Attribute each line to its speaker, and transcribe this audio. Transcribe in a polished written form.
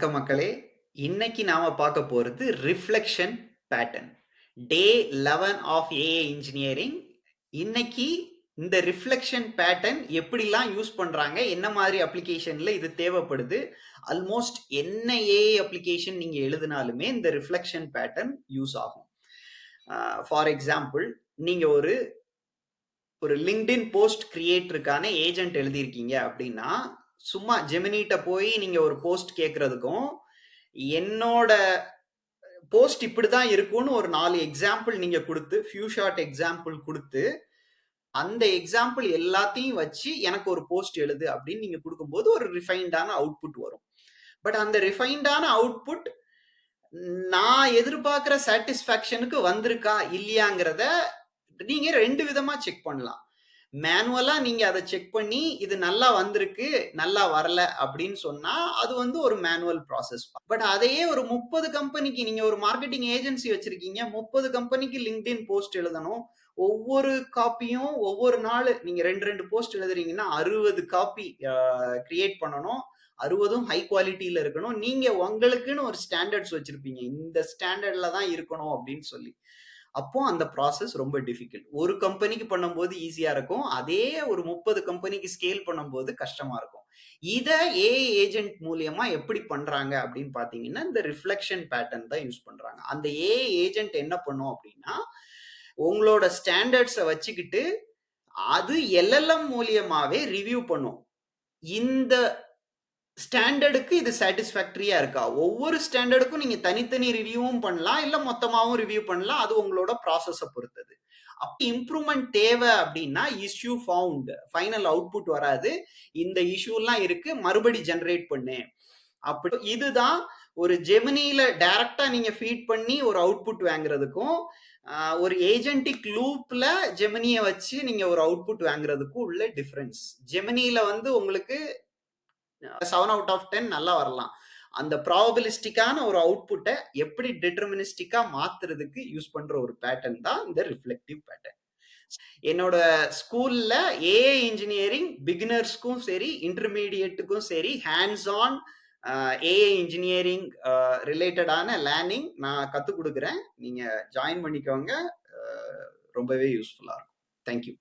Speaker 1: வணக்கம் மக்களே. இன்னைக்கு நாம பார்க்க போறது reflection pattern. Day 11 of AI engineering. இன்னைக்கு இந்த ரிஃப்ளெக்ஷன் பேட்டர்ன் எப்படிலாம் யூஸ் பண்றாங்க, என்ன மாதிரி அப்ளிகேஷன்ல இது தேவைப்படுது. ஆல்மோஸ்ட் என்ன ஏஐ அப்ளிகேஷன் நீங்க எழுதினாலுமே இந்த ரிஃப்ளெக்ஷன் பேட்டர்ன் யூஸ் ஆகும். ஃபார் எக்ஸாம்பிள், நீங்க ஒரு ஒரு லிங்க்டின் போஸ்ட் கிரியேட்டருக்கான ஏஜென்ட் எழுதியிருக்கீங்க அப்படின்னா, சும்மா ஜெமினிட்ட போய் நீங்க ஒரு போஸ்ட் கேட்கறதுக்கும், என்னோட போஸ்ட் இப்படிதான் இருக்கும்னு ஒரு 4 எக்ஸாம்பிள் நீங்க கொடுத்து, ஃபியூ ஷார்ட் எக்ஸாம்பிள் கொடுத்து, அந்த எக்ஸாம்பிள் எல்லாத்தையும் வச்சு எனக்கு ஒரு போஸ்ட் எழுது அப்படின்னு நீங்க கொடுக்கும்போது ஒரு ரிஃபைன்டான அவுட்புட் வரும். பட் அந்த ரிஃபைன்டான அவுட்புட் நான் எதிர்பார்க்கிற சாட்டிஸ்பாக்சனுக்கு வந்திருக்கா இல்லையாங்கிறத நீங்க 2 விதமா செக் பண்ணலாம். மேனுவலா நீங்க அதை செக் பண்ணி இது நல்லா வந்திருக்கு, நல்லா வரல அப்படின்னு சொன்னா அது வந்து ஒரு மேனுவல் ப்ராசஸ். பட் அதையே ஒரு 30 கம்பெனிக்கு, நீங்க ஒரு மார்க்கெட்டிங் ஏஜென்சி வச்சிருக்கீங்க, 30 கம்பெனிக்கு லிங்க்டின் போஸ்ட் எழுதணும். ஒவ்வொரு காப்பியும் ஒவ்வொரு நாள் நீங்க 2 போஸ்ட் எழுதுறீங்கன்னா 60 காப்பி கிரியேட் பண்ணணும். 60ம் ஹை குவாலிட்டியில இருக்கணும். நீங்க உங்களுக்குன்னு ஒரு ஸ்டாண்டர்ட்ஸ் வச்சிருப்பீங்க, இந்த ஸ்டாண்டர்ட்ல தான் இருக்கணும் அப்படின்னு சொல்லி. அப்போ அந்த ப்ராசஸ் ரொம்ப டிஃபிகல்ட். ஒரு கம்பெனிக்கு பண்ணும்போது ஈஸியா இருக்கும், அதே ஒரு 30 கம்பெனிக்கு ஸ்கேல் பண்ணும்போது கஷ்டமா இருக்கும். இத ஏஐ ஏஜென்ட் மூலியமா எப்படி பண்றாங்க அப்படின்னு பாத்தீங்கன்னா, இந்த ரிஃப்ளெக்ஷன் பேட்டர்ன் தான் யூஸ் பண்றாங்க. அந்த ஏஐ ஏஜென்ட் என்ன பண்ணும் அப்படின்னா, உங்களோட ஸ்டாண்டர்ட்ஸை வச்சுக்கிட்டு அது எல்எல்எம் மூலியமாவே ரிவ்யூ பண்ணும். இந்த ஸ்டாண்டர்டுக்கு இது சாட்டிஸ்ஃபேக்டரியா இருக்கா? ஒவ்வொரு ஸ்டாண்டர்டுக்கும் நீங்க தனித்தனி ரிவ்யூவும் பண்ணலாம், இல்ல மொத்தமாவும் ரிவ்யூ பண்ணலாம். அது உங்களோட ப்ராசஸ பொறுத்தது. அப்படி இம்ப்ரூவ்மெண்ட் தேவை அப்படின்னா இஷ்யூ ஃபவுண்ட், ஃபைனல் அவுட்புட் வராது. இந்த இஷ்யூலாம் இருக்கு, மறுபடி ஜெனரேட் பண்ணு. அப்படி இதுதான் ஒரு ஜெமினில டைரக்டா நீங்க ஃபீட் பண்ணி ஒரு அவுட்புட் வாங்குறதுக்கும், ஒரு ஏஜென்டிக் லூப்ல ஜெமினியை வச்சு நீங்க ஒரு அவுட்புட் வாங்குறதுக்கும் உள்ள டிஃபரன்ஸ். ஜெமினில வந்து உங்களுக்கு 7 அவுட் ஆஃப் 10 நல்லா வரலாம். அந்த ப்ராபபிலிஸ்டிக்கான ஒரு அவுட்புட்டை எப்படி டிட்டர்மினிஸ்டிக்கா மாத்துறதுக்கு யூஸ் பண்ற ஒரு பேட்டர்ன் தான் இந்த ரிஃப்ளெக்டிவ் பேட்டர்ன். என்னோட ஸ்கூல்ல ஏஐ இன்ஜினியரிங் பிகினர்ஸ்க்கும் சரி, இன்டர்மீடியட்டுக்கும் சரி, ஹேண்ட்ஸ் ஆன் ஏஐ இன்ஜினியரிங் ரிலேட்டடான லேர்னிங் நான் கத்துக் கொடுக்குறேன். நீங்க ஜாயின் பண்ணிக்கோங்க. ரொம்பவே யூஸ்ஃபுல்லா இருக்கும். தேங்க்யூ.